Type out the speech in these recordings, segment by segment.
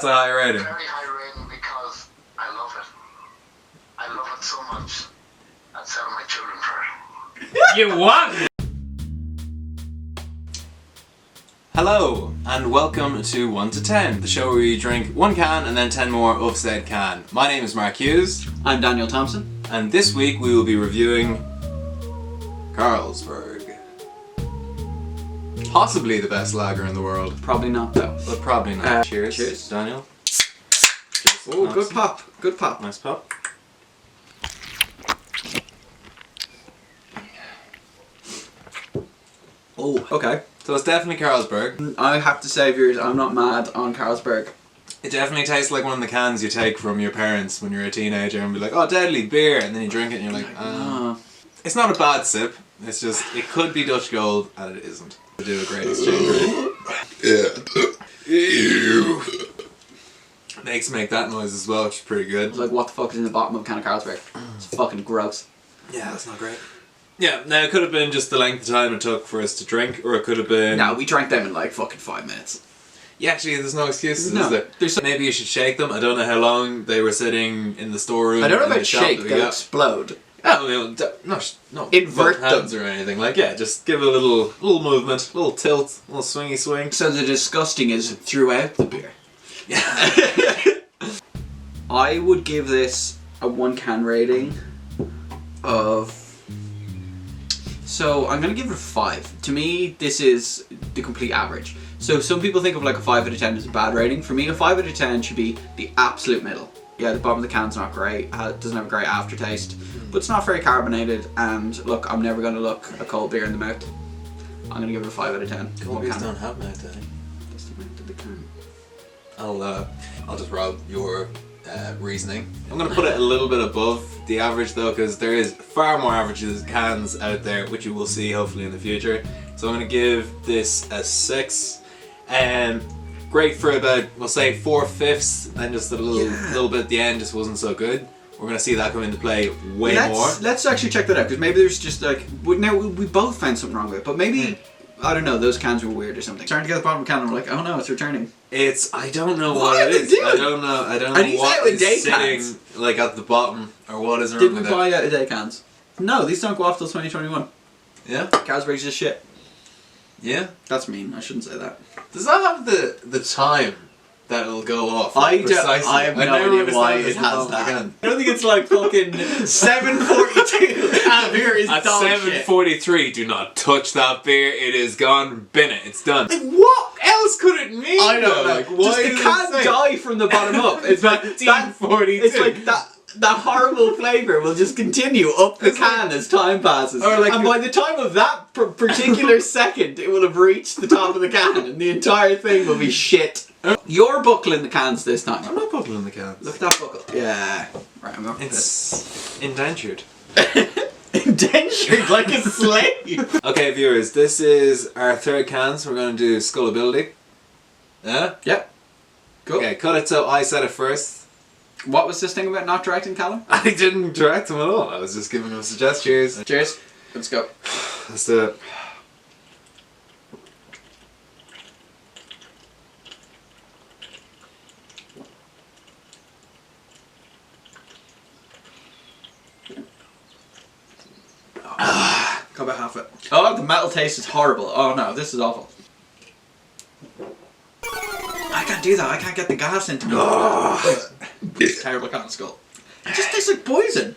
That's a high rating. Very high rating because I love it. I love it so much. I'd sell my children for it. You what? Hello, and welcome to 1 to 10, the show where we drink one can and then 10 more of said can. My name is Mark Hughes. I'm Daniel Thompson. And this week we will be reviewing Carlsberg. Possibly the best lager in the world. Probably not though. But probably not. Cheers. Cheers. Daniel. Cheers. Oh, Thompson. good pop. Good pop. Nice pop. Oh, okay. So it's definitely Carlsberg. I have to say, viewers, I'm not mad on Carlsberg. It definitely tastes like one of the cans you take from your parents when you're a teenager and be like, oh, deadly beer, and then you drink it and you're like, It's not a bad sip. It's just, it could be Dutch Gold and it isn't. They do a great exchange rate. Yeah. Makes make that noise as well, which is pretty good. It's like, what the fuck is in the bottom of a can of Carlsberg? It's fucking gross. Yeah, that's not great. Yeah, now it could have been just the length of time it took for us to drink, or it could have been... No, we drank them in like fucking 5 minutes. Yeah, actually, there's no excuses, No, is there? Maybe you should shake them. I don't know how long they were sitting in the storeroom. I don't know in about the shop shake, that we they'll got. explode. Oh, no, Invert both hands or anything. Like, yeah, just give it a little movement, a little tilt, a little swingy swing. So the disgusting is throughout the beer. Yeah. I would give this a 1 can rating of... So I'm going to give it a 5. To me, this is the complete average. So some people think of like a 5 out of 10 as a bad rating. For me, a 5 out of 10 should be the absolute middle. Yeah, the bottom of the can's not great. It doesn't have a great aftertaste. But it's not very carbonated. And look, I'm never going to look a cold beer in the mouth. I'm going to give it a 5 out of 10. Cold beers don't have mouth, I think. That's the mouth of the can. I'll just rob your reasoning. I'm going to put it a little bit above the average though, because there is far more averages cans out there, which you will see hopefully in the future. So I'm going to give this a 6. Great for about, we'll say 4/5, and just a little bit at the end just wasn't so good. We're going to see that come into play way more. Let's actually check that out, because maybe there's just like, now we both found something wrong with it, but maybe, I don't know, those cans were weird or something. Starting to get to the bottom of the can and we're like, oh no, it's returning. I don't know what it is. I don't know what is sitting like at the bottom, or what is wrong with it. Did we buy out of date cans? No, these don't go off till 2021. Yeah? Carlsberg's just shit. Yeah? That's mean, I shouldn't say that. Does that have the time that it'll go off? I have no idea why it has that. Again. I don't think it's like fucking 7:42 and beer is at dog 7:43, do not touch that beer. It is gone. Bin it. It's done. Like, what else could it mean? I don't know. Like, why Does the can die from the bottom up? It's like 1942. It's like that horrible flavour will just continue up the can as time passes. Or like and by the time of that particular second, it will have reached the top of the can and the entire thing will be shit. You're buckling the cans this time. I'm not buckling the cans. Look at that buckle. Yeah. Right, I'm not It's indentured. Indentured like a slave. Okay, viewers, this is our third can, so we're going to do Skullability. Yeah? Yep. Cool. Okay, cut it so I said it first. What was this thing about not directing Callum? I didn't direct him at all. I was just giving him suggestions. Cheers. Let's go. Let's do it. Got about half it. Oh, the metal taste is horrible. Oh no, this is awful. I can't do that. I can't get the gas into me. It's terrible kind of skull. It just tastes like poison.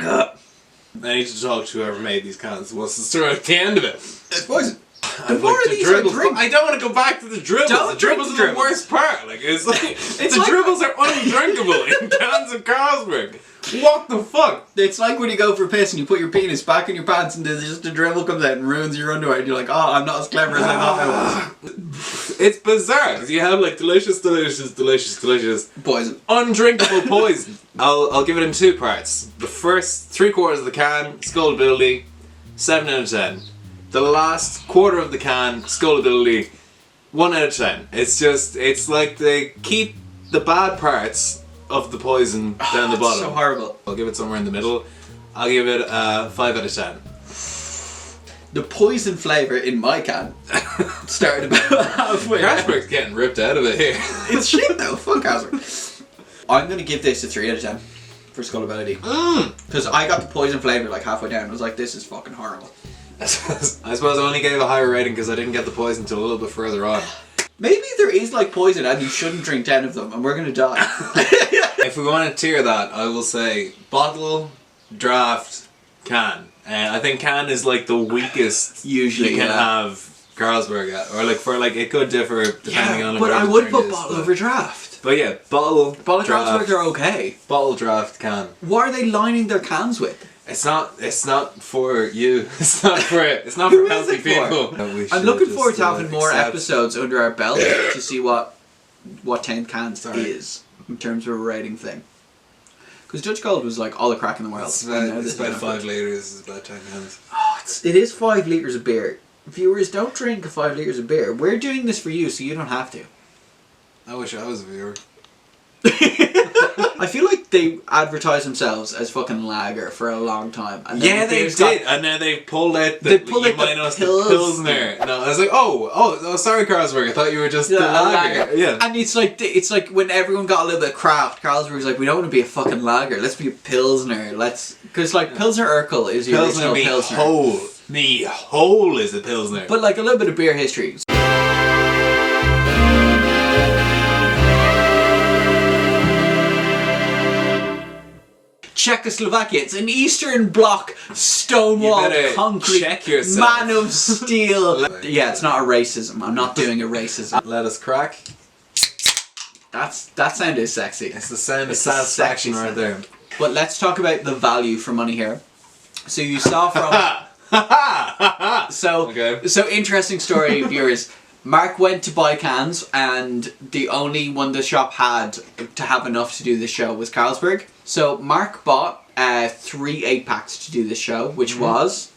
I need to talk to whoever made these cans. What's the story at the end of it? It's poison. The more of these I drink, I don't want to go back to the dribbles. Don't the dribbles drink are the the worst part. Like it's like It's the like- dribbles are undrinkable in cans of Carlsberg. What the fuck? It's like when you go for a piss and you put your penis back in your pants and there's just a dribble comes out and ruins your underwear and you're like, oh, I'm not as clever as I thought I was. It's bizarre because you have like delicious Poison. undrinkable poison. I'll give it in 2 parts. The first 3/4 of the can, Skullability, 7 out of 10. The last quarter of the can, Skullability, 1 out of 10. It's like they keep the bad parts of the poison down the bottom. So horrible. I'll give it somewhere in the middle. I'll give it a 5 out of 10. The poison flavour in my can started about halfway. Carlsberg's getting ripped out of it here. It's shit though, fuck Carlsberg. I'm going to give this a 3 out of 10 for skullability. Because I got the poison flavour like halfway down. I was like, this is fucking horrible. I suppose I only gave a higher rating because I didn't get the poison until a little bit further on. Maybe there is like poison and you shouldn't drink 10 of them and we're going to die. If we want to tier that, I will say bottle, draft, can. I think can is like the weakest Usually, you can yeah. have Carlsberg at. Or like for like, it could differ depending on but where I the would drink put is, bottle but- over draft. But yeah, bottle Carlsberg draft, are okay. bottle draft can. What are they lining their cans with? It's not for you. It's not for Who is healthy it for? people. I'm looking forward to having more episodes under our belt to see what 10 cans is in terms of a rating thing. Because Dutch Gold was like all the crack in the world. It's And now about, this it's about is 5 litres, it's about 10 cans. It is 5 litres of beer. Viewers, don't drink 5 litres of beer. We're doing this for you so you don't have to. I wish I was a viewer. I feel like they advertised themselves as fucking lager for a long time. And then Yeah, they beers did, got- and then they pulled out They the, pulled you out might the notice Pils- the Pilsner. And I was like, oh, sorry Carlsberg, I thought you were just the lager. Yeah. And it's like when everyone got a little bit craft, Carlsberg was like, we don't want to be a fucking lager, let's be a Pilsner. Because like Pilsner Urkel is your Pilsner original be Pilsner. whole. The whole is a Pilsner. But like a little bit of beer history. Czechoslovakia. It's an Eastern Bloc You stonewall better concrete check yourself. man of steel. Yeah, it's not a racism. I'm not doing a racism. Let us crack. That sound is sexy. It's the sound of It's a satisfaction sexy right there. But let's talk about the value for money here. So you saw from so interesting story, viewers. Mark went to buy cans and the only one the shop had to have enough to do this show was Carlsberg. So Mark bought 3 8-packs to do this show, which was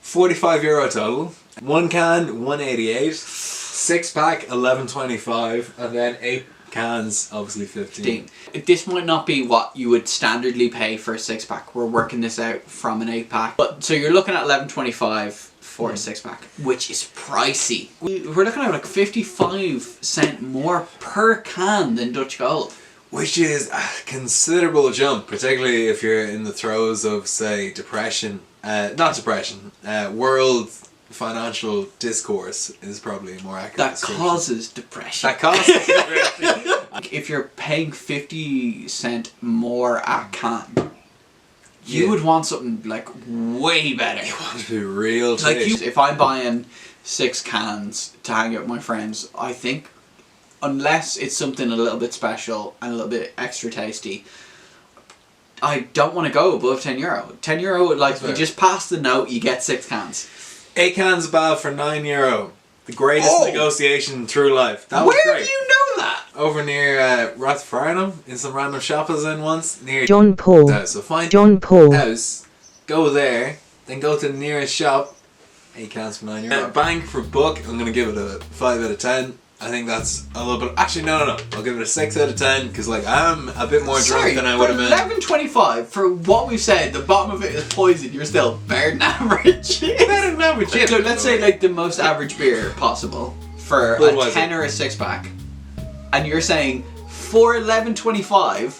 €45 total. 1 can, 188. 6-pack, 11.25, and then 8 cans, obviously 15. This might not be what you would standardly pay for a 6-pack. We're working this out from an 8-pack. But so you're looking at 11.25 for a 6-pack, which is pricey. We're looking at like 55 cents more per can than Dutch Gold. Which is a considerable jump, particularly if you're in the throes of, say, depression. World financial discourse is probably a more accurate That description. causes depression. That causes depression. If you're paying 50 cents more a can, you Yeah. would want something like way better. You want to be real Like tish. if I'm buying 6 cans to hang out with my friends, I think unless it's something a little bit special and a little bit extra tasty, I don't want to go above €10. €10, like That's you fair. just pass the note, you get 6 cans. 8 cans of Bab for €9. The greatest Oh! negotiation through life. That was Where great. do you know that? Over near Rathfarnham, in some random shop I was in once, near John Paul. house. So find John Paul. house, go there, then go to the nearest shop. 8 cans for €9. Bank for buck, I'm gonna give it a 5 out of 10. I think that's a little bit. Actually, no. I'll give it a 6 out of 10 because like I'm a bit more drunk than I would have been. 11.25 for what we've said. The bottom of it is poison. You're still better than average. Better than average. Yeah. So let's say like the most average beer possible for a Budweiser. 10 or a 6-pack, and you're saying for 11.25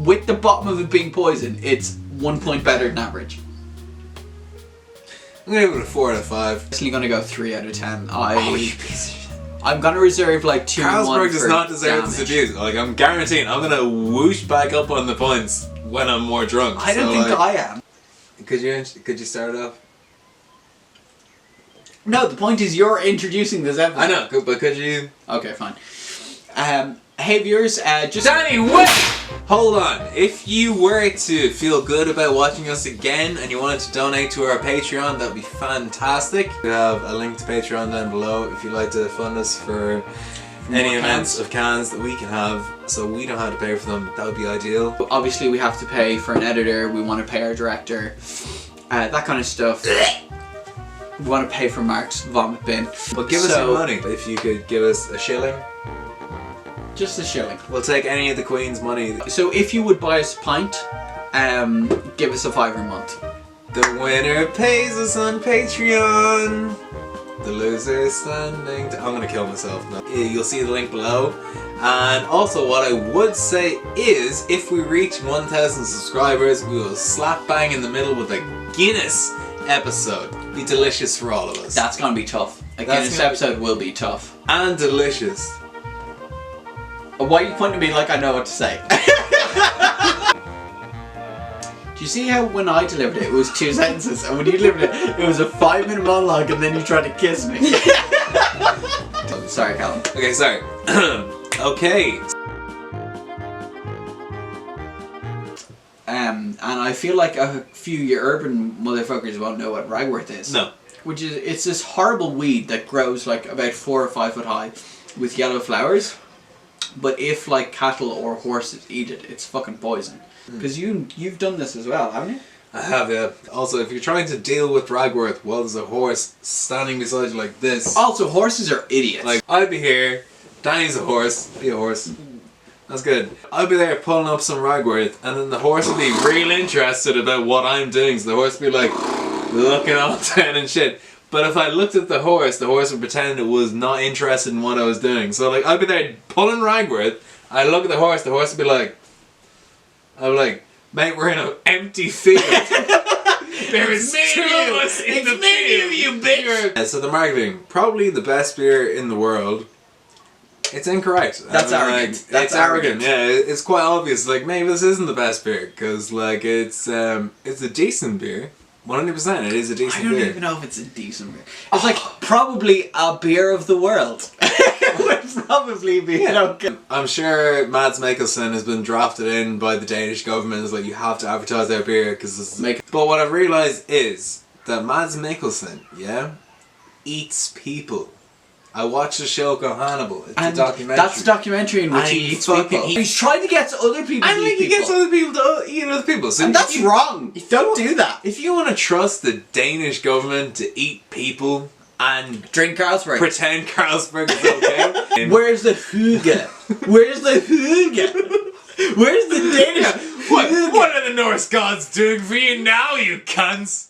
with the bottom of it being poison, it's 1 point better than average. I'm gonna give it a 4 out of 5. I'm actually gonna go 3 out of 10. Oh, you piece of shit. I'm gonna reserve like 2 and 1 Carlsberg does for not deserve this damage. abuse. Like I'm guaranteeing, I'm gonna whoosh back up on the points when I'm more drunk. I don't So, think like, I am. Could you start it off? No, the point is you're introducing this episode. I know, but could you? Okay, fine. Hey viewers, just Danny, wait! Hold on. If you were to feel good about watching us again and you wanted to donate to our Patreon, that would be fantastic. We have a link to Patreon down below if you'd like to fund us for any More amounts cans. of cans that we can have, so we don't have to pay for them. That would be ideal. obviously we have to pay for an editor, we want to pay our director, that kind of stuff. We want to pay for Mark's vomit bin. But give us So- your money. If you could give us a shilling, Just a shilling. we'll take any of the Queen's money. So if you would buy us a pint, give us a £5 a month. The winner pays us on Patreon. The loser is standing. I'm gonna kill myself now. You'll see the link below. And also, what I would say is, if we reach 1,000 subscribers, we will slap bang in the middle with a Guinness episode. Be delicious for all of us. That's gonna be tough. A Guinness episode will be tough. And delicious. Why are you pointing at me like I know what to say? Do you see how when I delivered it was 2 sentences, and when you delivered it, it was a 5-minute monologue, and then you tried to kiss me? Sorry, Callum. Okay, sorry. Okay. And I feel like a few of your urban motherfuckers won't know what ragwort is. No. Which is, it's this horrible weed that grows like about 4 or 5 foot high with yellow flowers. But if like cattle or horses eat it, it's fucking poison. Because you've done this as well, haven't you? I have, yeah. Also, if you're trying to deal with ragwort while there's a horse standing beside you like this... Also, horses are idiots. Like, I'd be here, Danny's a horse, be a horse. That's good. I'd be there pulling up some ragwort, and then the horse would be real interested about what I'm doing, so the horse would be like, looking all down and shit. But if I looked at the horse would pretend it was not interested in what I was doing. So like, I'd be there pulling ragwort, I look at the horse would be like... I'm like, mate, we're in an empty field. There is 2 of us in the field. You bitch. Yeah, so the marketing, probably the best beer in the world. It's incorrect. That's arrogant. It's arrogant. Yeah, it's quite obvious. Like, maybe this isn't the best beer because, like, it's a decent beer. 100%, it is a decent beer. I don't even know if it's a decent beer. It's like probably a beer of the world. It would probably be. Okay. I'm sure Mads Mikkelsen has been drafted in by the Danish government. It's like, you have to advertise their beer because. But what I've realised is that Mads Mikkelsen, yeah, eats people. I watched the show called Hannibal. It's a documentary. That's a documentary in which he eats people. He's trying to get other people to eat people. He gets other people to eat other people. So and that's wrong. Don't do that. If you want to trust the Danish government to eat people and drink Carlsberg, pretend Carlsberg is okay. Where's the hygge? Where's the hygge? Where's the Danish? What are the Norse gods doing for you now, you cunts?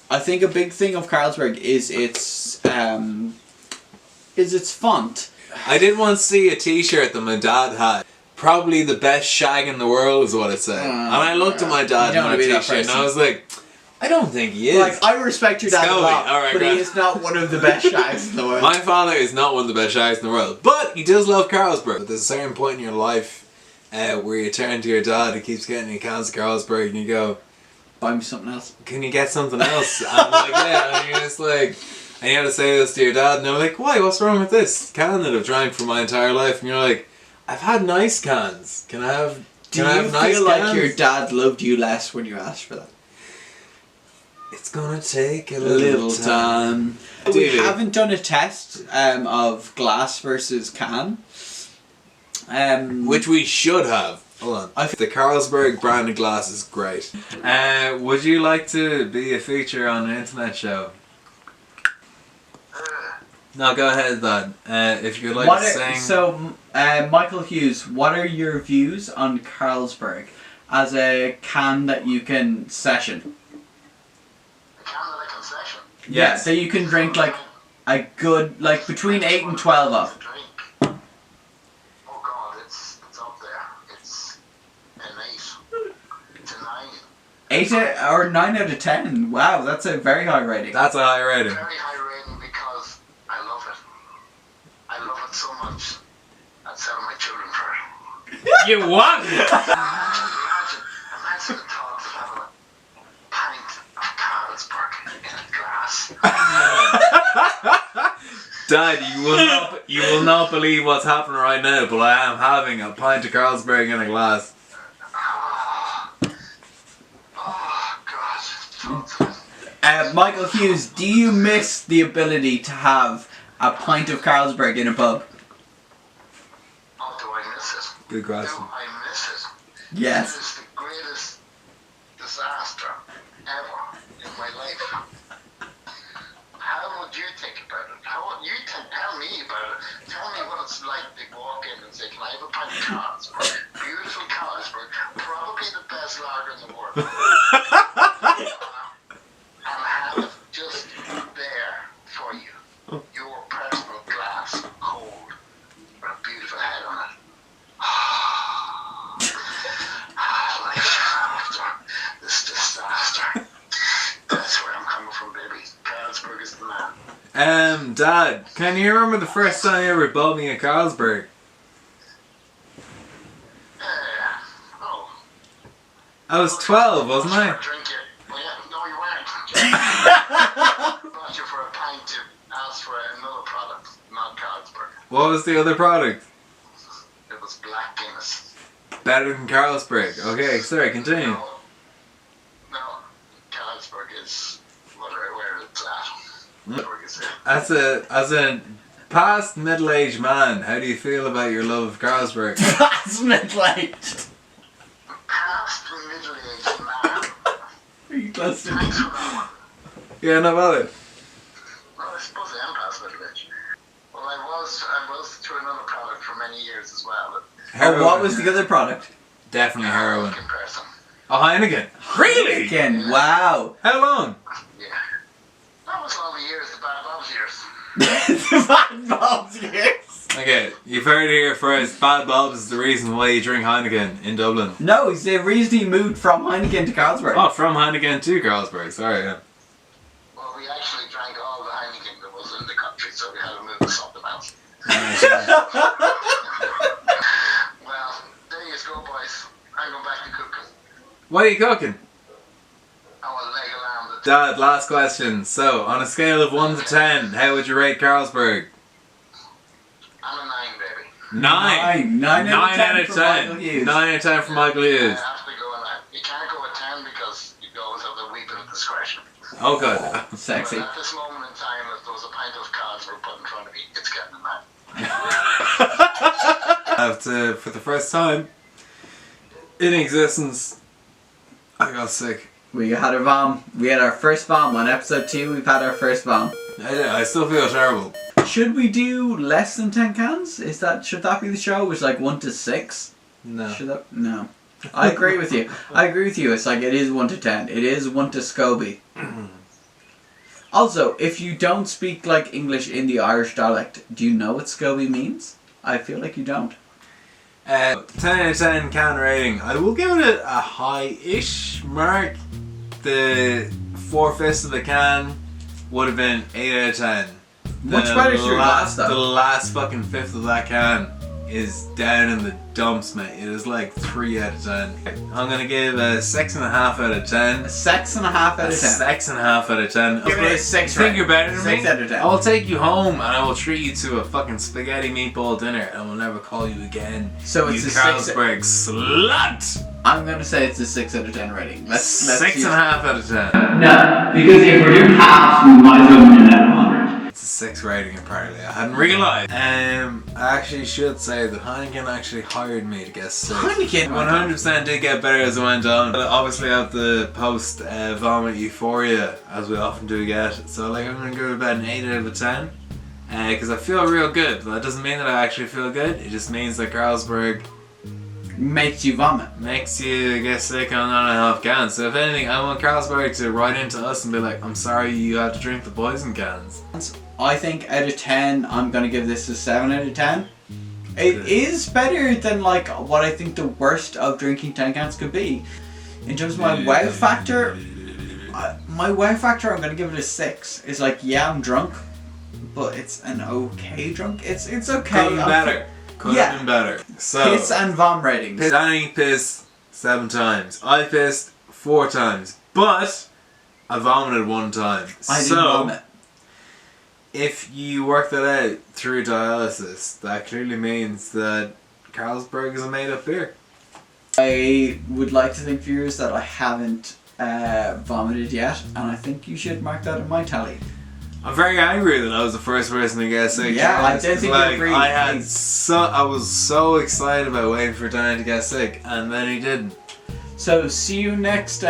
I think a big thing of Carlsberg is its font. I did once see a T-shirt that my dad had. Probably the best shag in the world is what it said. And I looked at my dad in my T-shirt and I was like, I don't think he is. Like, I respect your dad a lot, right, but he is not one of the best shags in the world. My father is not one of the best shags in the world, but he does love Carlsberg. But there's a certain point in your life where you turn to your dad who keeps getting you cans of Carlsberg and you go, buy me something else. Can you get something else? And I'm like, yeah, and you're just like, and you have to say this to your dad, and they're like, why, what's wrong with this can that I've drank for my entire life? And you're like, I've had nice cans. Can I have Do you nice feel like cans? your dad loved you less when you asked for that? It's gonna take a little time. We haven't done a test of glass versus can. Which we should have. Hold on. The Carlsberg brand of glass is great. Would you like to be a feature on an internet show? No, go ahead, Dad. If you'd like to sing. So, Michael Hughes, what are your views on Carlsberg as a can that you can session? A can that I can session? Yeah, so you can drink like a good, like between 8 and 12 of. Oh God, it's up there. It's an 8. It's a 9. 8 or 9 out of 10. Wow, that's a very high rating. That's a high rating. Very high rating because I love it. I love it so much. I'd sell my children for it. You what? Imagine the thought of having a pint of Carlsberg in a glass. Dad, you will not believe what's happening right now, but I am having a pint of Carlsberg in a glass. God. Michael Hughes, do you miss the ability to have a pint of Carlsberg in a pub? Oh, do I miss it? Good question. Do I miss it? Yes. It is the greatest disaster ever in my life. How would you think about it? How would you tell me about it? Tell me what it's like to walk in and say, can I have a pint of Carlsberg? Beautiful Carlsberg, probably the best lager in the world. Dad, can you remember the first time you ever bought me a Carlsberg? Oh. I was 12, wasn't I? Drink it. Well, yeah, no, you weren't. Brought you for a pint to ask for another product, not Carlsberg. What was the other product? It was Black Guinness. Better than Carlsberg. Okay, sorry, continue. No, Carlsberg is where it's at. Carlsberg is it. As a past middle-aged man, how do you feel about your love of Carlsberg? That's middle-aged. Past middle-aged man. Are you close to Thanks for that one. Yeah, no bother. Well, I suppose I am past middle-aged. Well, I was through another product for many years as well. Oh, what was the other product? Definitely heroin. In person. A Heineken. Really? Again, wow. How long? Yeah. That was all the years, the Bad Bob's years. The Bad Bob's years. Okay, you've heard it here first. Bad Bob's is the reason why you drink Heineken in Dublin. No, it's the reason he moved from Heineken to Carlsberg. Oh, from Heineken to Carlsberg. Sorry, yeah. Well, we actually drank all the Heineken that was in the country, so we had to move to something else. Well, there you go, boys. I'm going back to cooking. What are you cooking? I want leg of lamb. Dad, last question. So, on a scale of 1 to 10, how would you rate Carlsberg? I'm a 9, baby. 9. 9 9 out of for 10. Michael Hughes. 9 out of 10 for Michael I Hughes. have to go with that. You can't go with 10 because you always have the wee bit of discretion. Oh, good. Sexy. But at this moment in time, if there was a pint of Carlsberg put in front of me, it's getting a 9. For the first time in existence, I got sick. We had a vom. We had our first vom on episode 2. We've had our first vom. I still feel terrible. Should we do less than 10 cans? Should that be the show? Which like 1 to 6? No. No. I agree with you. It's like it is 1 to 10. It is 1 to SCOBY. Also, if you don't speak like English in the Irish dialect, do you know what SCOBY means? I feel like you don't. 10 out of 10 can rating. I will give it a high-ish mark. The 4/5 of the can would have been 8 out of 10. Much better to your glass, though. The last fucking fifth of that can is down in the dumps, mate. It is like 3 out of 10. I'm gonna give a 6.5 out of 10. 6.5 out of 10. 6.5 out of 10. Give it a 6. Think you're better than me? 6 out of 10. I will take you home and I will treat you to a fucking spaghetti meatball dinner and I will never call you again. So it's you a Carlsberg slut. I'm gonna say it's a 6 out of 10 rating. Let's 6.5 out of 10. No, because if we're doing halves, we might as well win it out of 100. It's a 6 rating apparently. I hadn't realised. I actually should say that Heineken actually hired me to get sick. Heineken 100% did get better as it went on. Obviously I have the post vomit euphoria as we often do get. So like I'm gonna go about an 8 out of 10. Because I feel real good. But that doesn't mean that I actually feel good. It just means that Carlsberg makes you vomit. Makes you get sick on 9.5 cans. So if anything, I want Carlsberg to write into us and be like, I'm sorry you had to drink the poison cans. I think out of 10, I'm gonna give this a 7 out of 10. It is better than like what I think the worst of drinking 10 cans could be. In terms of my wow factor, I'm gonna give it a 6. It's like, yeah, I'm drunk, but it's an okay drunk. It's okay. Could have been better. Could have been better. So piss and vom ratings. Danny pissed 7 times. I pissed 4 times. But I vomited 1 time. I didn't vomit. If you work that out through dialysis, that clearly means that Carlsberg is a made-up beer. I would like to think, viewers, that I haven't vomited yet, and I think you should mark that in my tally. I'm very angry that I was the first person to get sick. Yeah, I don't think like, you agree. I was so excited about waiting for Danny to get sick, and then he didn't. So see you next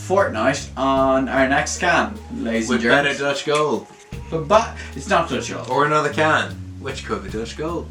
fortnight on our next can, ladies and With gents. better Dutch Gold. But it's not Dutch Gold. Or another can, which could be Dutch Gold.